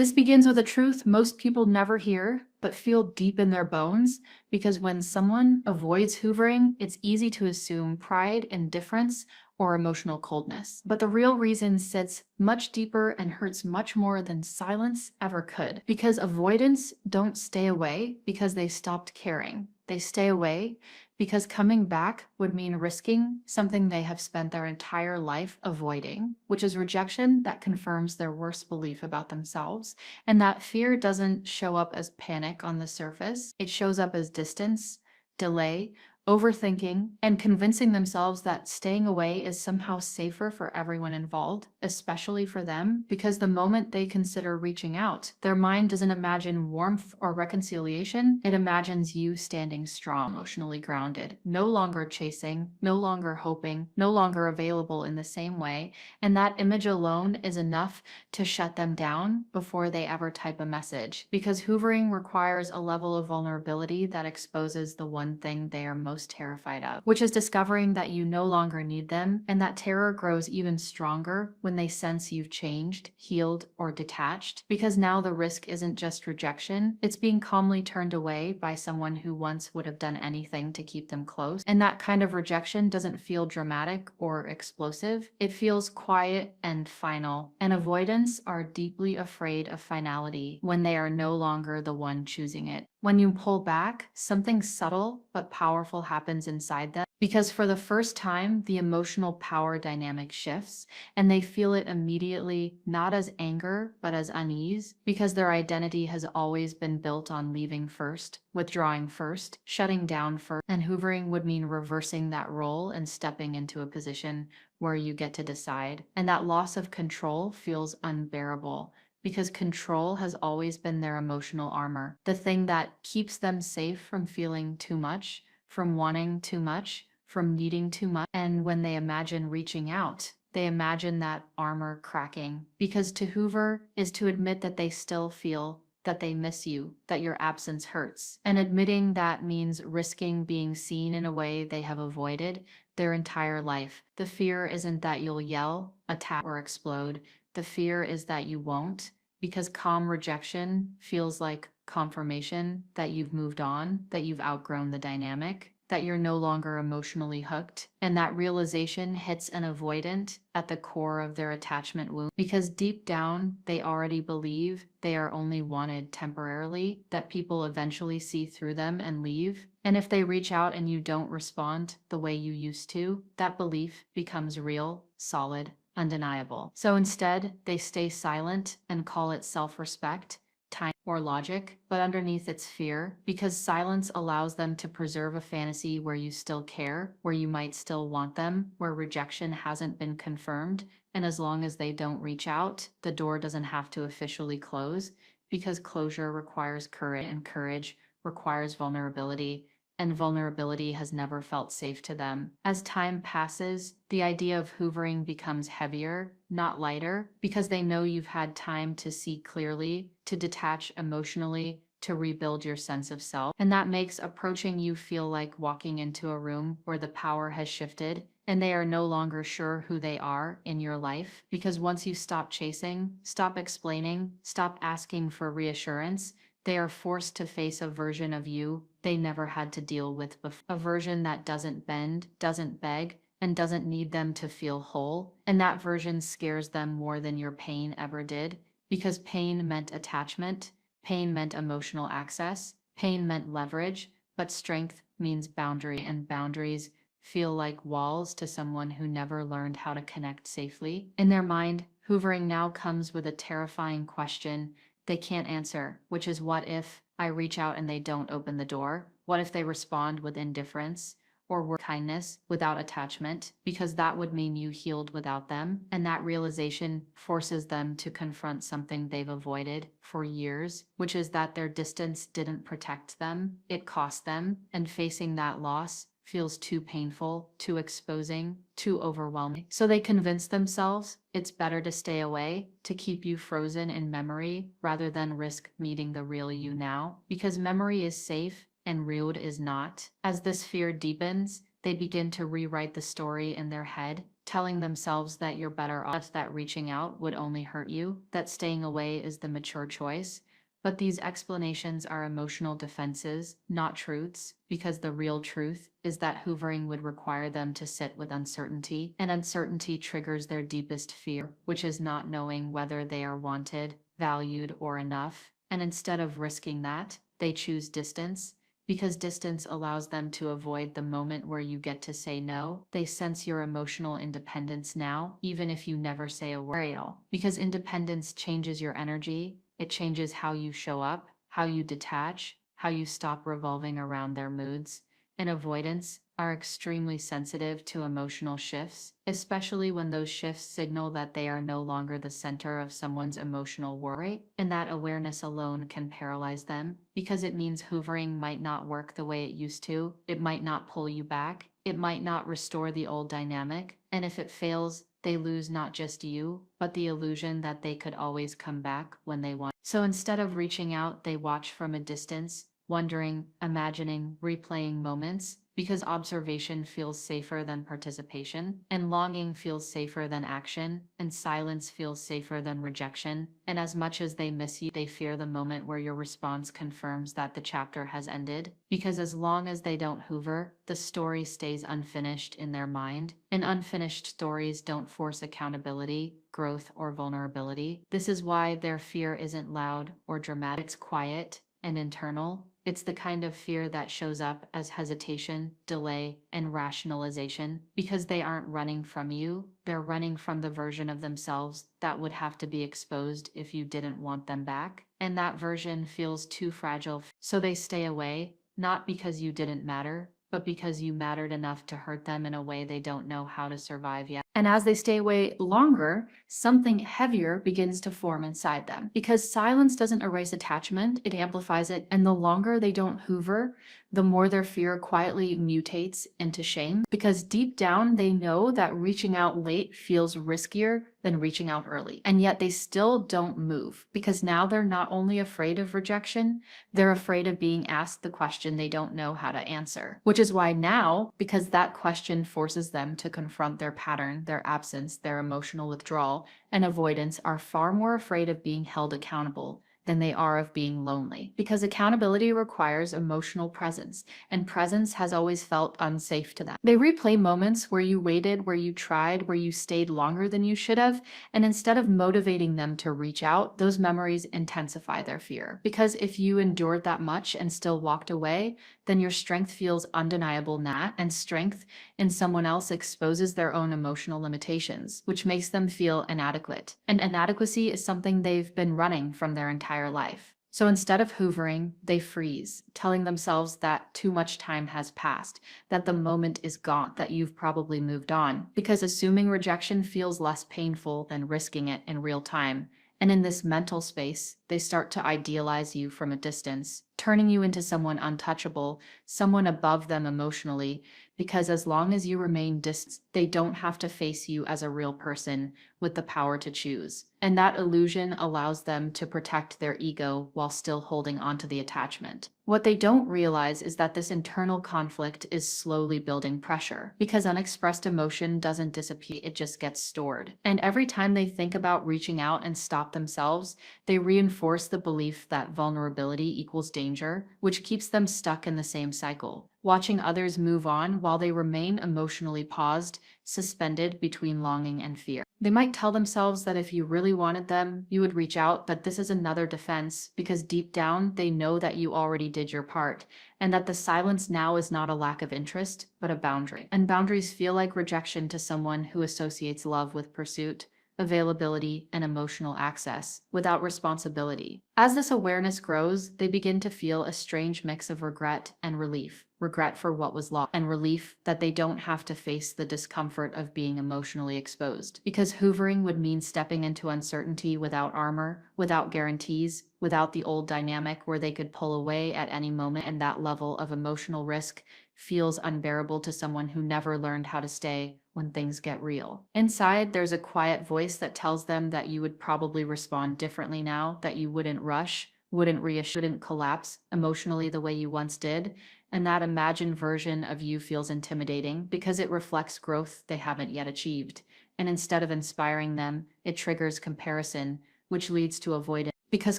This begins with a truth most people never hear, but feel deep in their bones, because when someone avoids hoovering, it's easy to assume pride, indifference, or emotional coldness. But the real reason sits much deeper and hurts much more than silence ever could. Because avoidants don't stay away because they stopped caring. They stay away because coming back would mean risking something they have spent their entire life avoiding, which is rejection that confirms their worst belief about themselves. And that fear doesn't show up as panic on the surface. It shows up as distance, delay, overthinking, and convincing themselves that staying away is somehow safer for everyone involved, especially for them, because the moment they consider reaching out, their mind doesn't imagine warmth or reconciliation. It imagines you standing strong, emotionally grounded, no longer chasing, no longer hoping, no longer available in the same way. And that image alone is enough to shut them down before they ever type a message, because hoovering requires a level of vulnerability that exposes the one thing they are most terrified of, which is discovering that you no longer need them. And that terror grows even stronger when they sense you've changed, healed, or detached, because now the risk isn't just rejection, it's being calmly turned away by someone who once would have done anything to keep them close. And that kind of rejection doesn't feel dramatic or explosive, it feels quiet and final. And avoidants are deeply afraid of finality when they are no longer the one choosing it. When you pull back, something subtle but powerful happens inside them, because for the first time, the emotional power dynamic shifts, and they feel it immediately, not as anger, but as unease, because their identity has always been built on leaving first, withdrawing first, shutting down first, and hoovering would mean reversing that role and stepping into a position where you get to decide. And that loss of control feels unbearable, because control has always been their emotional armor, the thing that keeps them safe from feeling too much, from wanting too much, from needing too much. And when they imagine reaching out, they imagine that armor cracking, because to hoover is to admit that they still feel, that they miss you, that your absence hurts. And admitting that means risking being seen in a way they have avoided their entire life. The fear isn't that you'll yell, attack, or explode. The fear is that you won't, because calm rejection feels like confirmation that you've moved on, that you've outgrown the dynamic, that you're no longer emotionally hooked. And that realization hits an avoidant at the core of their attachment wound, because deep down, they already believe they are only wanted temporarily, that people eventually see through them and leave. And if they reach out and you don't respond the way you used to, that belief becomes real, solid, undeniable. So instead, they stay silent and call it self-respect, time, or logic, but underneath it's fear, because silence allows them to preserve a fantasy where you still care, where you might still want them, where rejection hasn't been confirmed. And as long as they don't reach out, the door doesn't have to officially close, because closure requires courage, and courage requires vulnerability, and vulnerability has never felt safe to them. As time passes, the idea of hoovering becomes heavier, not lighter, because they know you've had time to see clearly, to detach emotionally, to rebuild your sense of self. And that makes approaching you feel like walking into a room where the power has shifted and they are no longer sure who they are in your life. Because once you stop chasing, stop explaining, stop asking for reassurance, they are forced to face a version of you they never had to deal with before. A version that doesn't bend, doesn't beg, and doesn't need them to feel whole. And that version scares them more than your pain ever did, because pain meant attachment, pain meant emotional access, pain meant leverage, but strength means boundary, and boundaries feel like walls to someone who never learned how to connect safely. In their mind, hoovering now comes with a terrifying question they can't answer, which is, what if I reach out and they don't open the door? What if they respond with indifference or kindness without attachment? Because that would mean you healed without them. And that realization forces them to confront something they've avoided for years, which is that their distance didn't protect them, it cost them. And facing that loss feels too painful, too exposing, too overwhelming. So they convince themselves it's better to stay away, to keep you frozen in memory, rather than risk meeting the real you now. Because memory is safe and real is not. As this fear deepens, they begin to rewrite the story in their head, telling themselves that you're better off, that reaching out would only hurt you, that staying away is the mature choice. But these explanations are emotional defenses, not truths, because the real truth is that hoovering would require them to sit with uncertainty, and uncertainty triggers their deepest fear, which is not knowing whether they are wanted, valued, or enough. And instead of risking that, they choose distance, because distance allows them to avoid the moment where you get to say no. They sense your emotional independence now, even if you never say a word. Because independence changes your energy, it changes how you show up, how you detach, how you stop revolving around their moods. And avoidants are extremely sensitive to emotional shifts, especially when those shifts signal that they are no longer the center of someone's emotional worry. And that awareness alone can paralyze them, because it means hoovering might not work the way it used to. It might not pull you back. It might not restore the old dynamic. And if it fails, they lose not just you, but the illusion that they could always come back when they want. So instead of reaching out, they watch from a distance, wondering, imagining, replaying moments, because observation feels safer than participation, and longing feels safer than action, and silence feels safer than rejection. And as much as they miss you, they fear the moment where your response confirms that the chapter has ended. Because as long as they don't hoover, the story stays unfinished in their mind, and unfinished stories don't force accountability, growth, or vulnerability. This is why their fear isn't loud or dramatic. It's quiet and internal. It's the kind of fear that shows up as hesitation, delay, and rationalization, because they aren't running from you, they're running from the version of themselves that would have to be exposed if you didn't want them back. And that version feels too fragile, so they stay away, not because you didn't matter, but because you mattered enough to hurt them in a way they don't know how to survive yet. And as they stay away longer, something heavier begins to form inside them. Because silence doesn't erase attachment, it amplifies it. And the longer they don't hoover, the more their fear quietly mutates into shame. Because deep down, they know that reaching out late feels riskier than reaching out early. And yet they still don't move, because now they're not only afraid of rejection, they're afraid of being asked the question they don't know how to answer. Which is why now, because that question forces them to confront their pattern, their absence, their emotional withdrawal, and avoidance, are far more afraid of being held accountable than they are of being lonely. Because accountability requires emotional presence, and presence has always felt unsafe to them. They replay moments where you waited, where you tried, where you stayed longer than you should have, and instead of motivating them to reach out, those memories intensify their fear. Because if you endured that much and still walked away, then your strength feels undeniable now, and strength in someone else exposes their own emotional limitations, which makes them feel inadequate. And inadequacy is something they've been running from their entire life. So instead of hoovering, they freeze, telling themselves that too much time has passed, that the moment is gone, that you've probably moved on, because assuming rejection feels less painful than risking it in real time. And in this mental space, they start to idealize you from a distance, turning you into someone untouchable, someone above them emotionally, because as long as you remain distant, they don't have to face you as a real person with the power to choose. And that illusion allows them to protect their ego while still holding onto the attachment. What they don't realize is that this internal conflict is slowly building pressure, because unexpressed emotion doesn't disappear, it just gets stored. And every time they think about reaching out and stop themselves, they reinforce the belief that vulnerability equals danger, which keeps them stuck in the same cycle, watching others move on while they remain emotionally paused, suspended between longing and fear. They might tell themselves that if you really wanted them, you would reach out, but this is another defense, because deep down, they know that you already did your part, and that the silence now is not a lack of interest, but a boundary. And boundaries feel like rejection to someone who associates love with pursuit, availability, and emotional access, without responsibility. As this awareness grows, they begin to feel a strange mix of regret and relief. Regret for what was lost, and relief that they don't have to face the discomfort of being emotionally exposed. Because hoovering would mean stepping into uncertainty without armor, without guarantees, without the old dynamic where they could pull away at any moment, and that level of emotional risk feels unbearable to someone who never learned how to stay when things get real. Inside, there's a quiet voice that tells them that you would probably respond differently now, that you wouldn't rush, wouldn't reassure, wouldn't collapse emotionally the way you once did. And that imagined version of you feels intimidating because it reflects growth they haven't yet achieved. and instead of inspiring them, it triggers comparison, which leads to avoidance. Because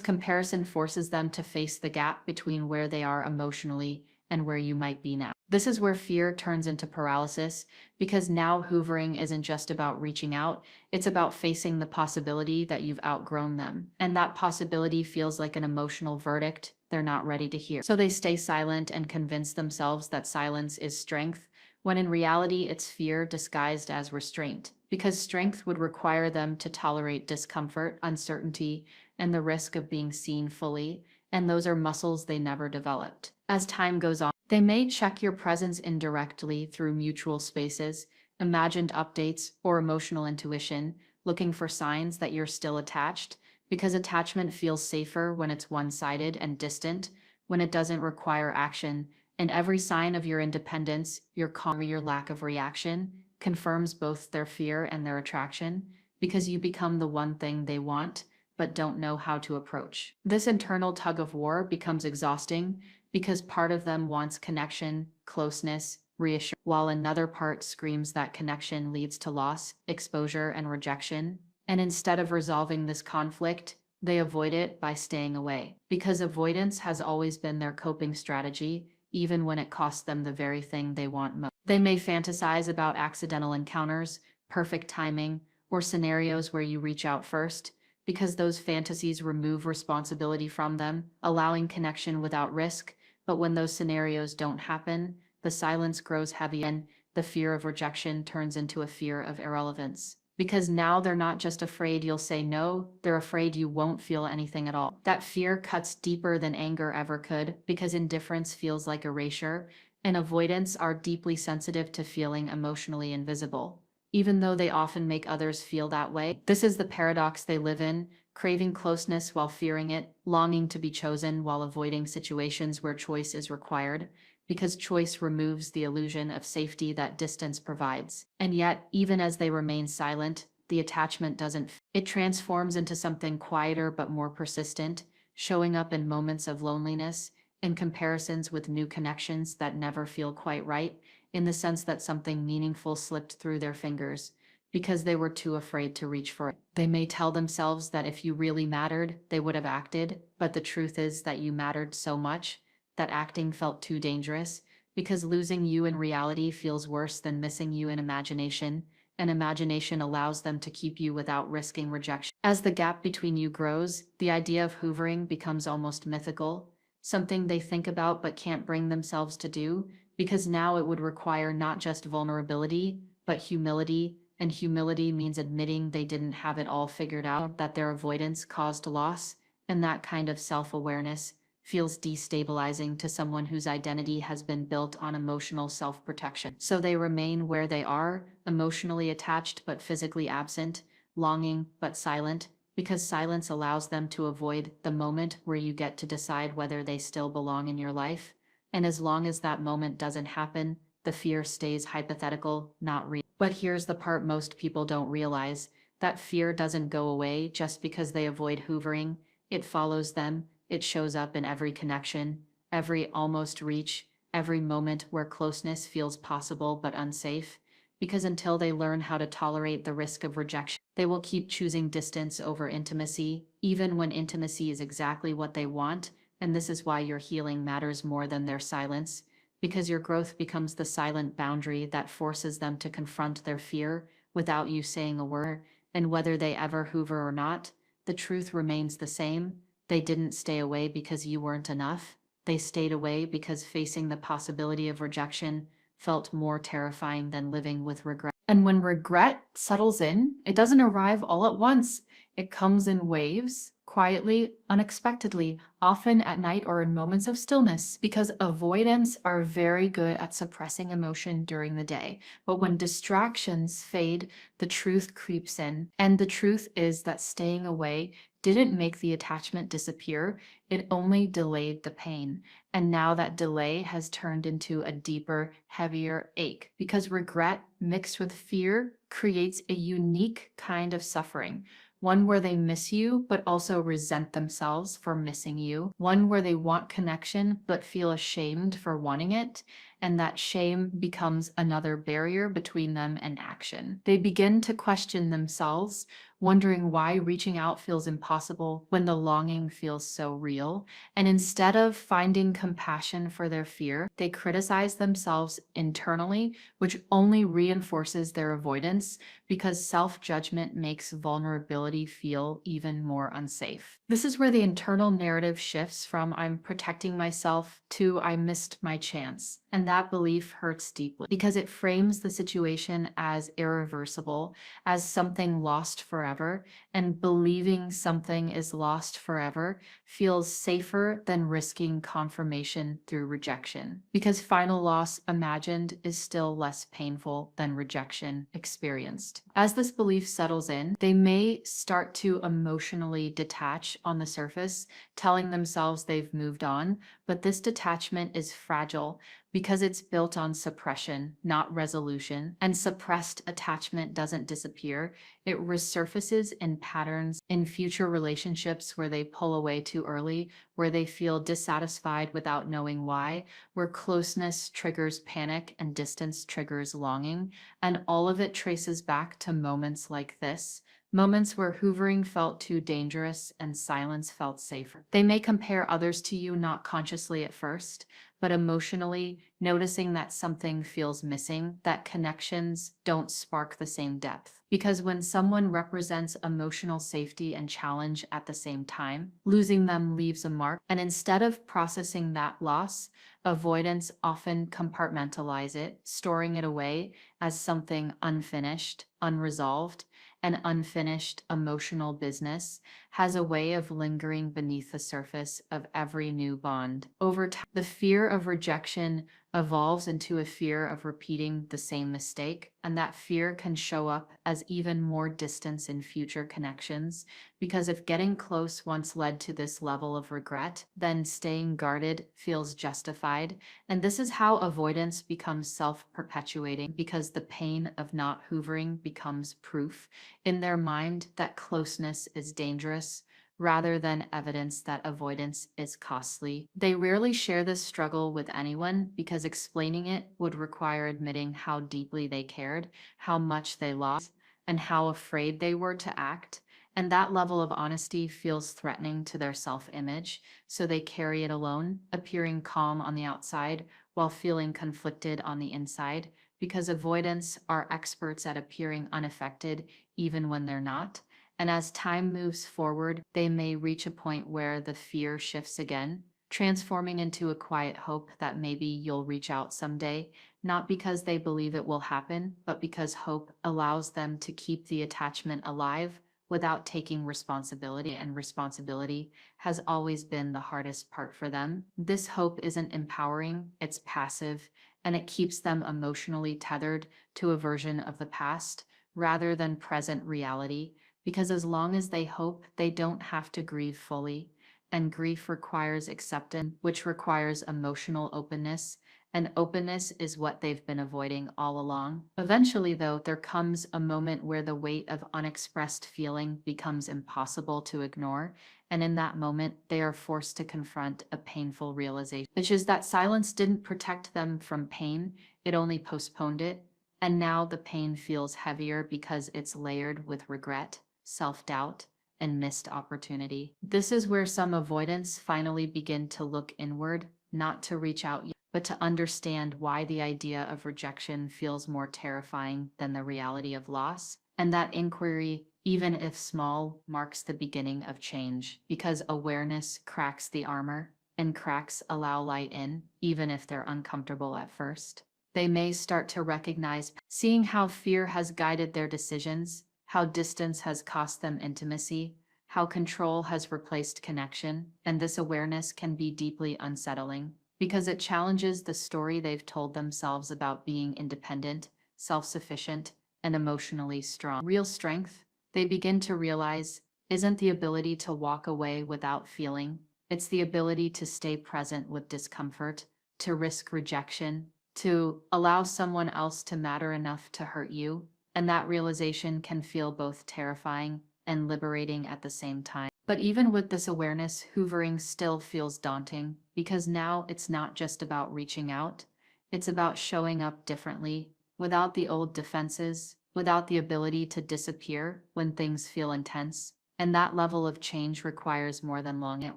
comparison forces them to face the gap between where they are emotionally and where you might be now. This is where fear turns into paralysis, because now hoovering isn't just about reaching out, it's about facing the possibility that you've outgrown them. And that possibility feels like an emotional verdict they're not ready to hear. So they stay silent and convince themselves that silence is strength, when in reality it's fear disguised as restraint. Because strength would require them to tolerate discomfort, uncertainty, and the risk of being seen fully, and those are muscles they never developed. As time goes on, they may check your presence indirectly through mutual spaces, imagined updates, or emotional intuition, looking for signs that you're still attached, because attachment feels safer when it's one-sided and distant, when it doesn't require action, and every sign of your independence, your calm, or your lack of reaction, confirms both their fear and their attraction, because you become the one thing they want, but don't know how to approach. This internal tug of war becomes exhausting because part of them wants connection, closeness, reassurance, while another part screams that connection leads to loss, exposure, and rejection. And instead of resolving this conflict, they avoid it by staying away. Because avoidance has always been their coping strategy, even when it costs them the very thing they want most. They may fantasize about accidental encounters, perfect timing, or scenarios where you reach out first, because those fantasies remove responsibility from them, allowing connection without risk. But when those scenarios don't happen, the silence grows heavy and the fear of rejection turns into a fear of irrelevance. Because now they're not just afraid you'll say no, they're afraid you won't feel anything at all. That fear cuts deeper than anger ever could, because indifference feels like erasure, and avoidants are deeply sensitive to feeling emotionally invisible, even though they often make others feel that way. This is the paradox they live in, craving closeness while fearing it, longing to be chosen while avoiding situations where choice is required, because choice removes the illusion of safety that distance provides. And yet, even as they remain silent, the attachment doesn't. It transforms into something quieter but more persistent, showing up in moments of loneliness, in comparisons with new connections that never feel quite right, in the sense that something meaningful slipped through their fingers because they were too afraid to reach for it. They may tell themselves that if you really mattered, they would have acted, but the truth is that you mattered so much that acting felt too dangerous, because losing you in reality feels worse than missing you in imagination, and imagination allows them to keep you without risking rejection. As the gap between you grows, the idea of hoovering becomes almost mythical, something they think about but can't bring themselves to do, because now it would require not just vulnerability, but humility, and humility means admitting they didn't have it all figured out, that their avoidance caused loss, and that kind of self-awareness feels destabilizing to someone whose identity has been built on emotional self-protection. So they remain where they are, emotionally attached but physically absent, longing but silent, because silence allows them to avoid the moment where you get to decide whether they still belong in your life. And as long as that moment doesn't happen, the fear stays hypothetical, not real. But here's the part most people don't realize. That fear doesn't go away just because they avoid hoovering. It follows them. It shows up in every connection, every almost reach, every moment where closeness feels possible but unsafe. Because until they learn how to tolerate the risk of rejection, they will keep choosing distance over intimacy, even when intimacy is exactly what they want. And this is why your healing matters more than their silence, because your growth becomes the silent boundary that forces them to confront their fear without you saying a word. And whether they ever hoover or not, the truth remains the same. They didn't stay away because you weren't enough. They stayed away because facing the possibility of rejection felt more terrifying than living with regret. And when regret settles in, it doesn't arrive all at once. It comes in waves, quietly, unexpectedly, often at night or in moments of stillness, because avoidants are very good at suppressing emotion during the day. But when distractions fade, the truth creeps in. And the truth is that staying away didn't make the attachment disappear, it only delayed the pain. And now that delay has turned into a deeper, heavier ache, because regret mixed with fear creates a unique kind of suffering, one where they miss you but also resent themselves for missing you, one where they want connection but feel ashamed for wanting it, and that shame becomes another barrier between them and action. They begin to question themselves, wondering why reaching out feels impossible when the longing feels so real. And instead of finding compassion for their fear, they criticize themselves internally, which only reinforces their avoidance because self-judgment makes vulnerability feel even more unsafe. This is where the internal narrative shifts from "I'm protecting myself" to "I missed my chance." And that belief hurts deeply because it frames the situation as irreversible, as something lost forever, and believing something is lost forever feels safer than risking confirmation through rejection, because final loss imagined is still less painful than rejection experienced. As this belief settles in, they may start to emotionally detach on the surface, telling themselves they've moved on, but this detachment is fragile because it's built on suppression, not resolution. And suppressed attachment doesn't disappear. It resurfaces in patterns in future relationships where they pull away too early, where they feel dissatisfied without knowing why, where closeness triggers panic and distance triggers longing. And all of it traces back to moments like this. Moments where hoovering felt too dangerous and silence felt safer. They may compare others to you, not consciously at first, but emotionally, noticing that something feels missing, that connections don't spark the same depth. Because when someone represents emotional safety and challenge at the same time, losing them leaves a mark. And instead of processing that loss, avoidants often compartmentalize it, storing it away as something unfinished, unresolved. An unfinished emotional business has a way of lingering beneath the surface of every new bond. Over time, the fear of rejection evolves into a fear of repeating the same mistake, and that fear can show up as even more distance in future connections, because if getting close once led to this level of regret, then staying guarded feels justified. And this is how avoidance becomes self-perpetuating, because the pain of not hoovering becomes proof in their mind that closeness is dangerous, rather than evidence that avoidance is costly. They rarely share this struggle with anyone because explaining it would require admitting how deeply they cared, how much they lost, and how afraid they were to act. And that level of honesty feels threatening to their self-image, so they carry it alone, appearing calm on the outside while feeling conflicted on the inside, because avoidants are experts at appearing unaffected even when they're not. And as time moves forward, they may reach a point where the fear shifts again, transforming into a quiet hope that maybe you'll reach out someday, not because they believe it will happen, but because hope allows them to keep the attachment alive without taking responsibility, and responsibility has always been the hardest part for them. This hope isn't empowering, it's passive, and it keeps them emotionally tethered to a version of the past rather than present reality. Because as long as they hope, they don't have to grieve fully. And grief requires acceptance, which requires emotional openness. And openness is what they've been avoiding all along. Eventually, though, there comes a moment where the weight of unexpressed feeling becomes impossible to ignore. And in that moment, they are forced to confront a painful realization, which is that silence didn't protect them from pain, it only postponed it. And now the pain feels heavier because it's layered with regret, self-doubt, and missed opportunity. This is where some avoidants finally begin to look inward, not to reach out, but to understand why the idea of rejection feels more terrifying than the reality of loss. And that inquiry, even if small, marks the beginning of change, because awareness cracks the armor, and cracks allow light in, even if they're uncomfortable at first. They may start to recognize, seeing how fear has guided their decisions, how distance has cost them intimacy, how control has replaced connection, and this awareness can be deeply unsettling because it challenges the story they've told themselves about being independent, self-sufficient, and emotionally strong. Real strength, they begin to realize, isn't the ability to walk away without feeling. It's the ability to stay present with discomfort, to risk rejection, to allow someone else to matter enough to hurt you. And that realization can feel both terrifying and liberating at the same time. But even with this awareness, hoovering still feels daunting because now it's not just about reaching out, it's about showing up differently, without the old defenses, without the ability to disappear when things feel intense. And that level of change requires more than long, it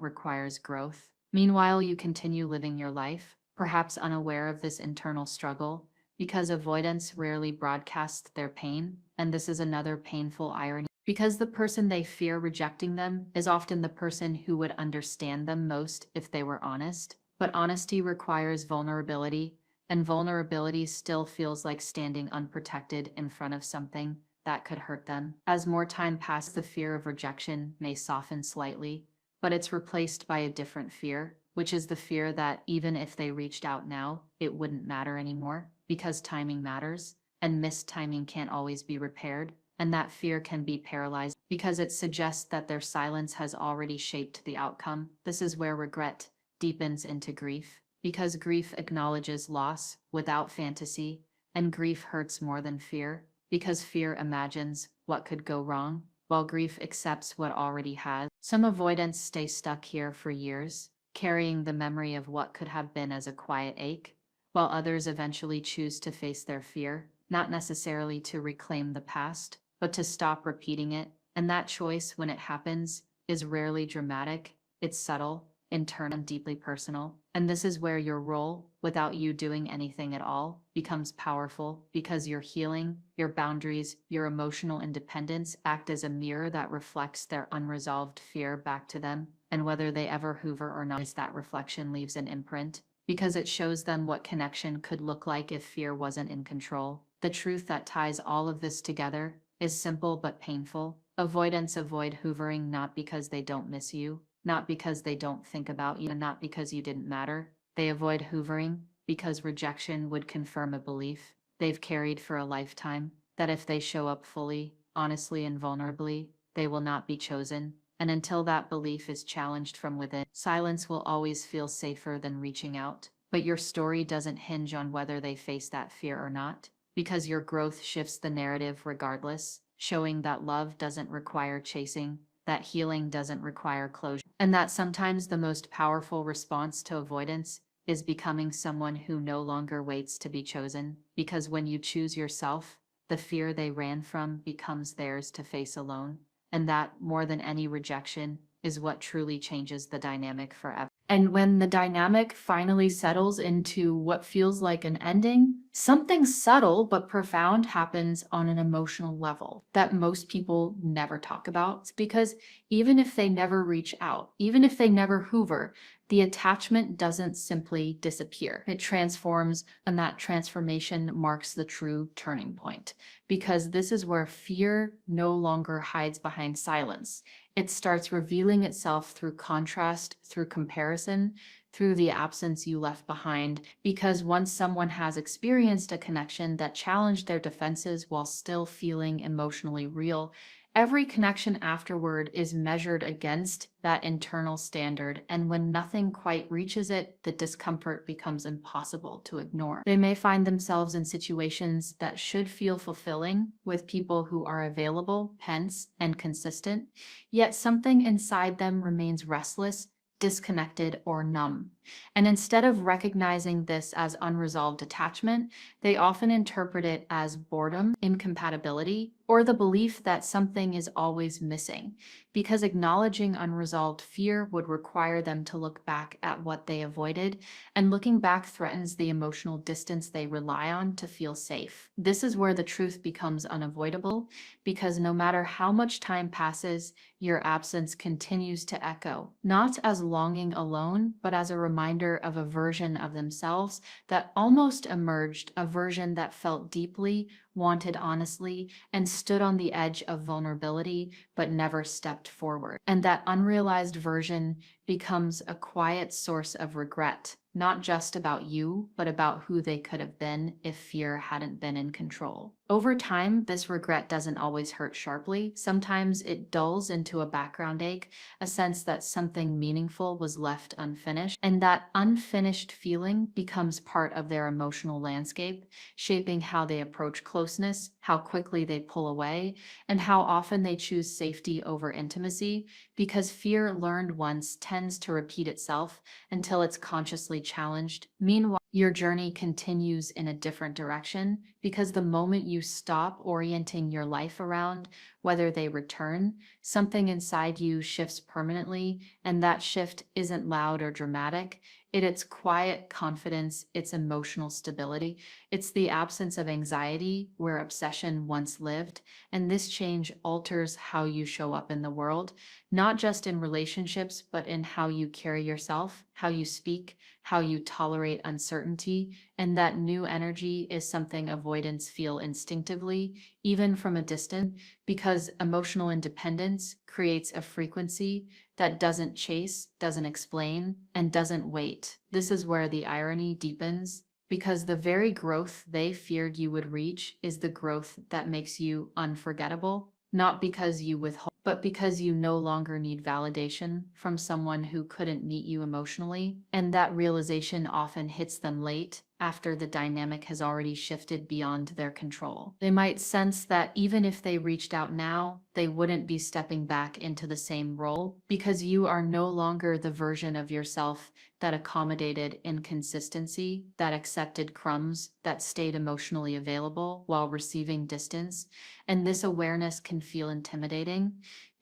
requires growth. Meanwhile, you continue living your life, perhaps unaware of this internal struggle, because avoidance rarely broadcasts their pain, and this is another painful irony. Because the person they fear rejecting them is often the person who would understand them most if they were honest. But honesty requires vulnerability, and vulnerability still feels like standing unprotected in front of something that could hurt them. As more time passes, the fear of rejection may soften slightly, but it's replaced by a different fear, which is the fear that even if they reached out now, it wouldn't matter anymore, because timing matters, and missed timing can't always be repaired. And that fear can be paralyzed because it suggests that their silence has already shaped the outcome. This is where regret deepens into grief, because grief acknowledges loss without fantasy, and grief hurts more than fear, because fear imagines what could go wrong, while grief accepts what already has. Some avoidants stay stuck here for years, carrying the memory of what could have been as a quiet ache, while others eventually choose to face their fear, not necessarily to reclaim the past, but to stop repeating it. And that choice, when it happens, is rarely dramatic. It's subtle, internal, and deeply personal. And this is where your role, without you doing anything at all, becomes powerful, because your healing, your boundaries, your emotional independence act as a mirror that reflects their unresolved fear back to them. And whether they ever hoover or not, that reflection leaves an imprint, because it shows them what connection could look like if fear wasn't in control. The truth that ties all of this together is simple but painful. Avoidants avoid hoovering not because they don't miss you, not because they don't think about you, and not because you didn't matter. They avoid hoovering because rejection would confirm a belief they've carried for a lifetime, that if they show up fully, honestly, and vulnerably, they will not be chosen. And until that belief is challenged from within, silence will always feel safer than reaching out. But your story doesn't hinge on whether they face that fear or not, because your growth shifts the narrative regardless, showing that love doesn't require chasing, that healing doesn't require closure, and that sometimes the most powerful response to avoidance is becoming someone who no longer waits to be chosen, because when you choose yourself, the fear they ran from becomes theirs to face alone, and that, more than any rejection, is what truly changes the dynamic forever. And when the dynamic finally settles into what feels like an ending, something subtle but profound happens on an emotional level that most people never talk about. Because even if they never reach out, even if they never hoover, the attachment doesn't simply disappear. It transforms, and that transformation marks the true turning point. Because this is where fear no longer hides behind silence. It starts revealing itself through contrast, through comparison, through the absence you left behind. Because once someone has experienced a connection that challenged their defenses while still feeling emotionally real, every connection afterward is measured against that internal standard, and when nothing quite reaches it, the discomfort becomes impossible to ignore. They may find themselves in situations that should feel fulfilling with people who are available, hence, and consistent, yet something inside them remains restless, disconnected, or numb. And instead of recognizing this as unresolved attachment, they often interpret it as boredom, incompatibility, or the belief that something is always missing, because acknowledging unresolved fear would require them to look back at what they avoided, and looking back threatens the emotional distance they rely on to feel safe. This is where the truth becomes unavoidable, because no matter how much time passes, your absence continues to echo, not as longing alone, but as a reminder of a version of themselves that almost emerged, a version that felt deeply, wanted honestly, and stood on the edge of vulnerability, but never stepped forward. And that unrealized version becomes a quiet source of regret, not just about you, but about who they could have been if fear hadn't been in control. Over time, this regret doesn't always hurt sharply. Sometimes it dulls into a background ache, a sense that something meaningful was left unfinished, and that unfinished feeling becomes part of their emotional landscape, shaping how they approach closeness, how quickly they pull away, and how often they choose safety over intimacy, because fear learned once tends to repeat itself until it's consciously challenged. Meanwhile, your journey continues in a different direction because the moment you stop orienting your life around whether they return, something inside you shifts permanently, and that shift isn't loud or dramatic. It's quiet confidence, it's emotional stability, it's the absence of anxiety where obsession once lived, and this change alters how you show up in the world, not just in relationships, but in how you carry yourself, how you speak, how you tolerate uncertainty, and that new energy is something avoidants feel instinctively, even from a distance, because emotional independence creates a frequency that doesn't chase, doesn't explain, and doesn't wait. This is where the irony deepens, because the very growth they feared you would reach is the growth that makes you unforgettable, not because you withhold, but because you no longer need validation from someone who couldn't meet you emotionally, and that realization often hits them late, after the dynamic has already shifted beyond their control. They might sense that even if they reached out now, they wouldn't be stepping back into the same role, because you are no longer the version of yourself that accommodated inconsistency, that accepted crumbs, that stayed emotionally available while receiving distance. And this awareness can feel intimidating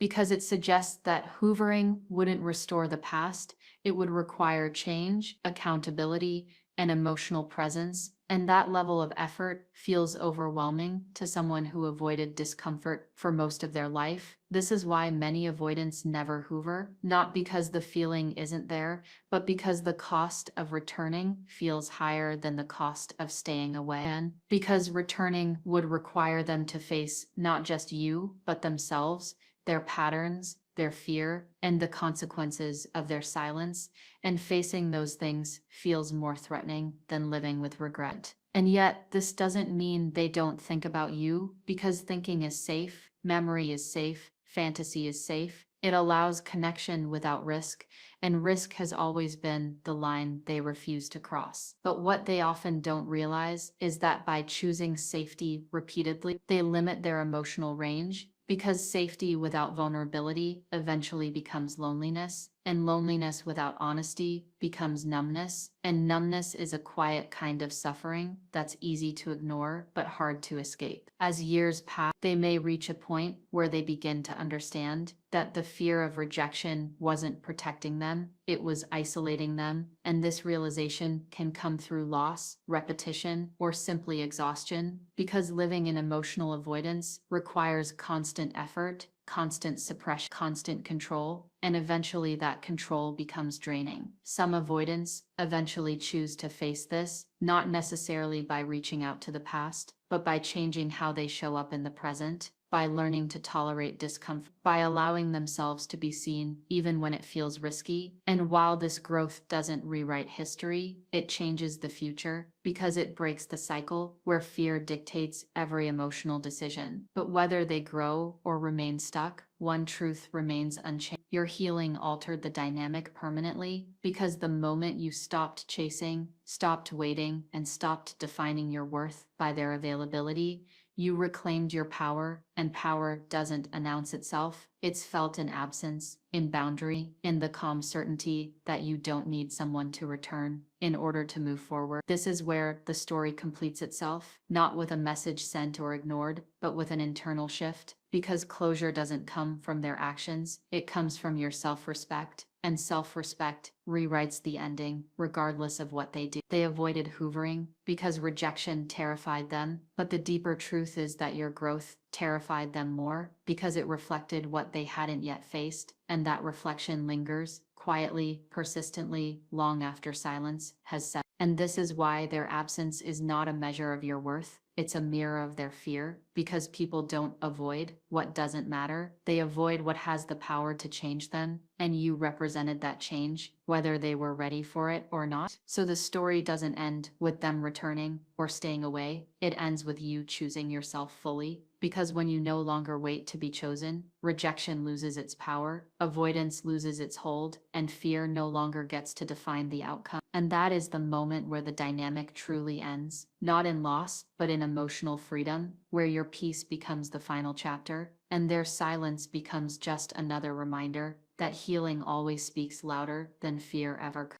because it suggests that hoovering wouldn't restore the past. It would require change, accountability, and emotional presence, and that level of effort feels overwhelming to someone who avoided discomfort for most of their life. This is why many avoidants never hoover, not because the feeling isn't there, but because the cost of returning feels higher than the cost of staying away. And because returning would require them to face not just you, but themselves, their patterns, their fear, and the consequences of their silence, and facing those things feels more threatening than living with regret. And yet, this doesn't mean they don't think about you, because thinking is safe, memory is safe, fantasy is safe. It allows connection without risk, and risk has always been the line they refuse to cross. But what they often don't realize is that by choosing safety repeatedly, they limit their emotional range, because safety without vulnerability eventually becomes loneliness, and loneliness without honesty becomes numbness, and numbness is a quiet kind of suffering that's easy to ignore but hard to escape. As years pass, they may reach a point where they begin to understand that the fear of rejection wasn't protecting them, it was isolating them, and this realization can come through loss, repetition, or simply exhaustion, because living in emotional avoidance requires constant effort, constant suppression, constant control, and eventually that control becomes draining. Some avoidants eventually choose to face this, not necessarily by reaching out to the past, but by changing how they show up in the present, by learning to tolerate discomfort, by allowing themselves to be seen even when it feels risky. And while this growth doesn't rewrite history, it changes the future, because it breaks the cycle where fear dictates every emotional decision. But whether they grow or remain stuck, one truth remains unchanged. Your healing altered the dynamic permanently, because the moment you stopped chasing, stopped waiting, and stopped defining your worth by their availability, you reclaimed your power, and power doesn't announce itself. It's felt in absence, in boundary, in the calm certainty that you don't need someone to return in order to move forward. This is where the story completes itself, not with a message sent or ignored, but with an internal shift, because closure doesn't come from their actions, it comes from your self-respect. And self-respect rewrites the ending, regardless of what they do. They avoided hoovering because rejection terrified them, but the deeper truth is that your growth terrified them more because it reflected what they hadn't yet faced, and that reflection lingers, quietly, persistently, long after silence has set. And this is why their absence is not a measure of your worth. it's a mirror of their fear, because people don't avoid what doesn't matter. They avoid what has the power to change them, and you represented that change, whether they were ready for it or not. So the story doesn't end with them returning or staying away. It ends with you choosing yourself fully. Because when you no longer wait to be chosen, rejection loses its power, avoidance loses its hold, and fear no longer gets to define the outcome. And that is the moment where the dynamic truly ends, not in loss, but in emotional freedom, where your peace becomes the final chapter, and their silence becomes just another reminder that healing always speaks louder than fear ever could.